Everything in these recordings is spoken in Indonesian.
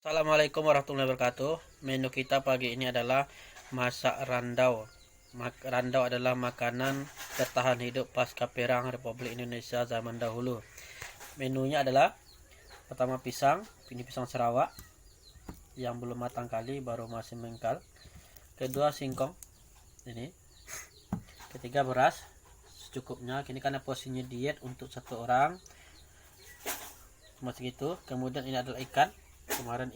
Assalamualaikum warahmatullahi wabarakatuh. Menu kita pagi ini adalah masak randau. Randau adalah makanan bertahan hidup pasca perang Republik Indonesia zaman dahulu. Menunya adalah pertama pisang, ini pisang Sarawak yang belum matang kali, baru masih mengkal. Kedua singkong, ini. Ketiga beras secukupnya. Kini karena porsinya diet untuk satu orang, cuma segitu. Kemudian ini adalah ikan. Kemarin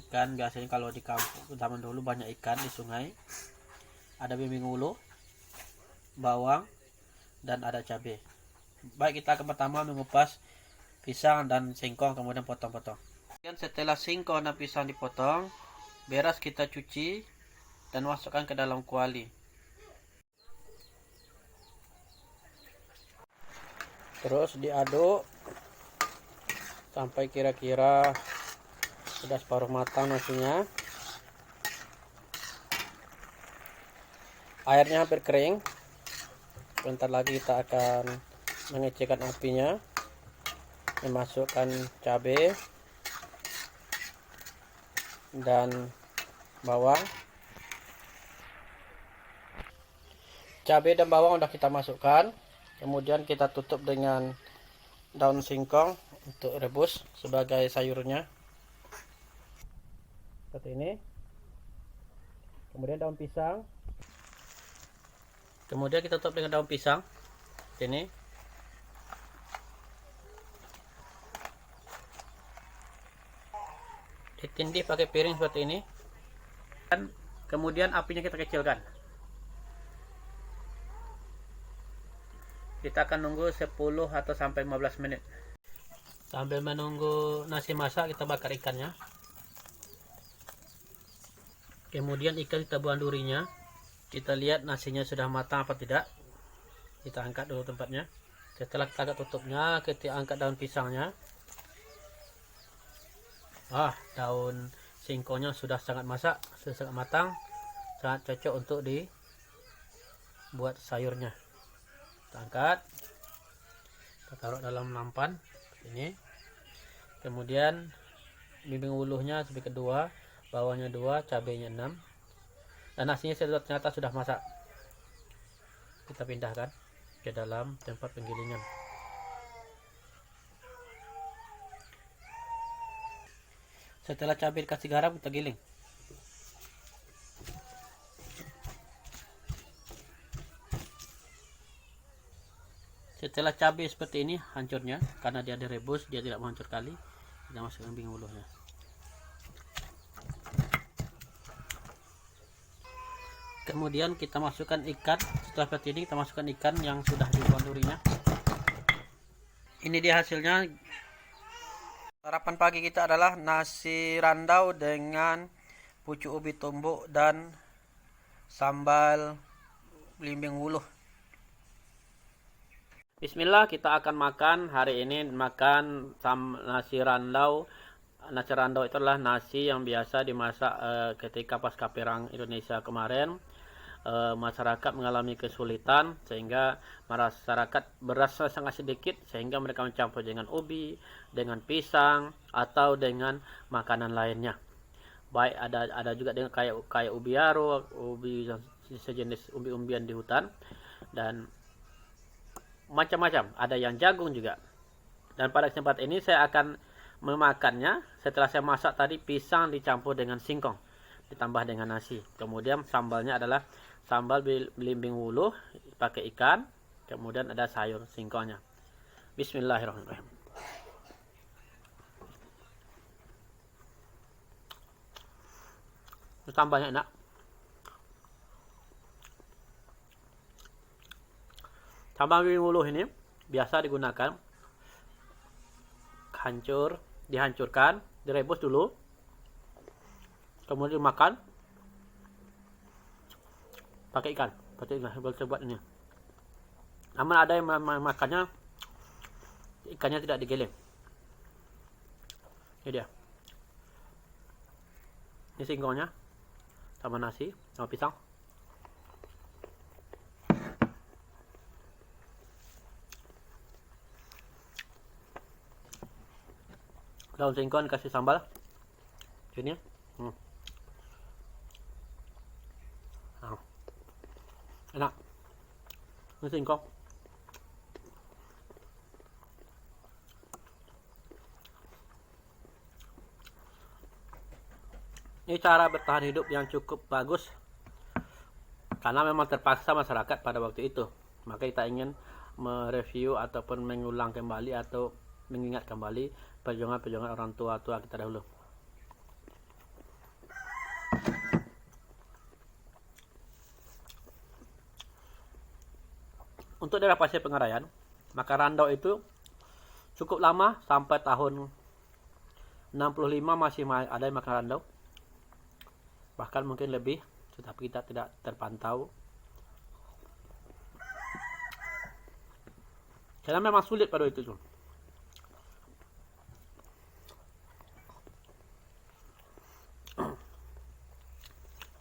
ikan biasanya kalau di kampung zaman dulu banyak ikan di sungai. Ada bimbing ulu, bawang, dan ada cabai. Baik, kita akan pertama mengupas pisang dan singkong, kemudian potong-potong. Setelah singkong dan pisang dipotong, beras kita cuci dan masukkan ke dalam kuali. Terus diaduk sampai kira-kira sudah separuh matang nasinya. Airnya hampir kering. Bentar lagi kita akan mengecilkan apinya, memasukkan cabai dan bawang. Cabai dan bawang sudah kita masukkan. Kemudian kita tutup dengan daun singkong untuk rebus sebagai sayurnya. Seperti ini. Kemudian daun pisang. Kemudian kita tutup dengan daun pisang. Seperti ini. Ditindih pakai piring seperti ini. Dan kemudian apinya kita kecilkan. Kita akan nunggu 10 atau sampai 15 menit. Sambil menunggu nasi masak, kita bakar ikannya. Kemudian ikan kita buang durinya. Kita lihat nasinya sudah matang apa tidak. Kita angkat dulu tempatnya. Setelah kita angkat tutupnya, kita angkat daun pisangnya. Daun singkongnya sudah sangat masak, sudah sangat matang, sangat cocok untuk dibuat sayurnya. Kita angkat, kita taruh dalam nampan ini. Kemudian bimbing uluhnya sebagai kedua, bawahnya 2, cabainya 6, dan nasinya ternyata sudah masak. Kita pindahkan ke dalam tempat penggilingan. Setelah cabai dikasih garam, kita giling. Setelah cabai seperti ini hancurnya, karena dia direbus, dia tidak hancur kali, kita masukkan bimbing uluhnya. Kemudian kita masukkan ikan. Setelah seperti ini, kita masukkan ikan yang sudah dibuang durinya. Ini dia hasilnya. Sarapan pagi kita adalah nasi randau dengan pucuk ubi tumbuk dan sambal belimbing wuluh. Bismillah, kita akan makan hari ini. Makan nasi randau. Nasi randau itu adalah nasi yang biasa dimasak ketika pasca perang Indonesia kemarin. Masyarakat mengalami kesulitan sehingga masyarakat beras sangat sedikit, sehingga mereka mencampur dengan ubi, dengan pisang, atau dengan makanan lainnya. Baik, ada juga dengan kayak ubi aro, ubi sejenis umbi-umbian di hutan, dan macam-macam. Ada yang jagung juga. Dan pada kesempatan ini saya akan memakannya setelah saya masak tadi. Pisang dicampur dengan singkong, ditambah dengan nasi. Kemudian sambalnya adalah sambal belimbing wuluh pakai ikan. Kemudian ada sayur singkongnya. Bismillahirrahmanirrahim. Tambahnya enak. Sambal belimbing wuluh ini biasa digunakan dihancurkan, direbus dulu, kemudian dimakan pakai ikan. Buat ini. Namun ada yang makannya ikannya tidak digiling. Ini dia. Ini singkongnya sama nasi sama pisang. Daun singkong dikasih sambal. Sini. Enak. Ini singkong. Ini cara bertahan hidup yang cukup bagus karena memang terpaksa masyarakat pada waktu itu. Maka kita ingin mereview ataupun mengulang kembali atau mengingat kembali perjuangan-perjuangan orang tua-tua kita dahulu. Untuk daerah Pasir Pengarayan, maka randau itu cukup lama sampai tahun 65 masih ada yang makan randau. Bahkan mungkin lebih, tetapi kita tidak terpantau. Karena memang sulit pada itu.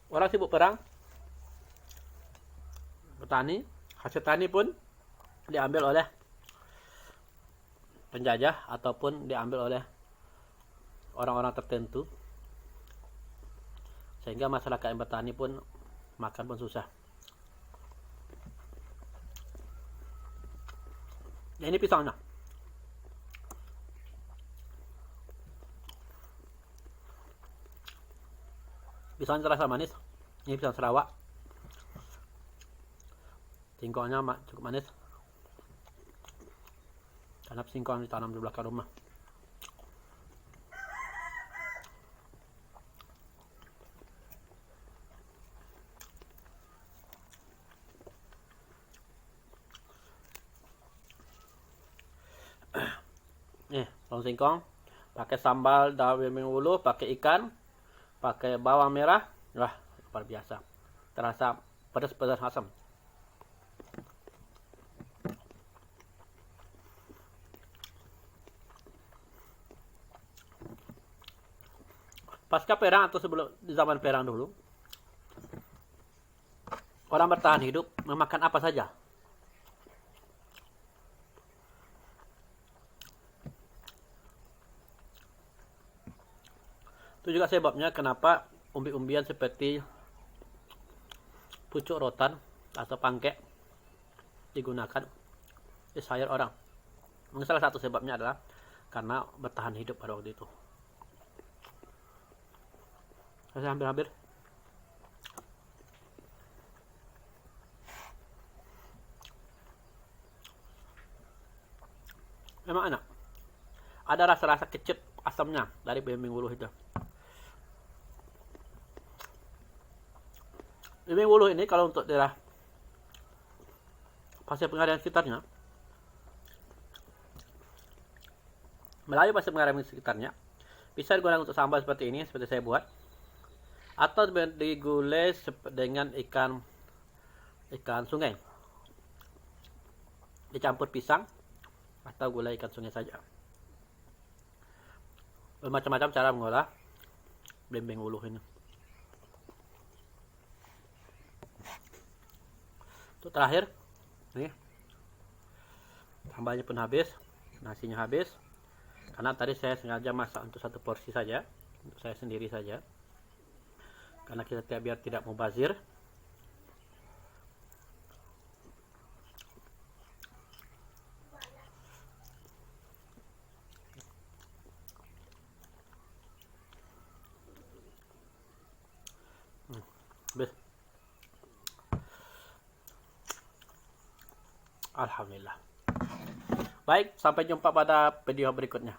Orang sibuk perang, petani, hasil tani pun diambil oleh penjajah ataupun diambil oleh orang-orang tertentu. Sehingga masyarakat yang bertani pun makan pun susah. Nah, ini pisangnya. Pisangnya terasa manis. Ini pisang Sarawak. Singkongnya cukup manis. Karena singkong ditanam di belakang rumah. Nih, daun singkong, pakai sambal daun ulu, pakai ikan, pakai bawang merah, wah luar biasa. Terasa pedas-pedas asam. Pasca perang atau sebelum di zaman perang dulu, orang bertahan hidup memakan apa saja. Itu juga sebabnya kenapa umbi-umbian seperti pucuk rotan atau pangkek digunakan di sayur orang. Mungkin salah satu sebabnya adalah karena bertahan hidup pada waktu itu. Saya hampir-hampir. Memang enak. Ada rasa-rasa kecut asamnya dari belimbing uluh itu. Belimbing uluh ini kalau untuk daerah Pasir Pengarayan sekitarnya, Melayu Pasir Pengarayan sekitarnya, bisa digunakan untuk sambal seperti ini, seperti saya buat, atau digulai dengan ikan sungai, dicampur pisang atau gulai ikan sungai saja. Bermacam-macam cara mengolah belimbing uluh ini. Untuk terakhir, nih sambalnya pun habis, nasinya habis. Karena tadi saya sengaja masak untuk satu porsi saja, untuk saya sendiri saja. Karena kita biar tidak mubazir. Habis. Alhamdulillah. Baik, sampai jumpa pada video berikutnya.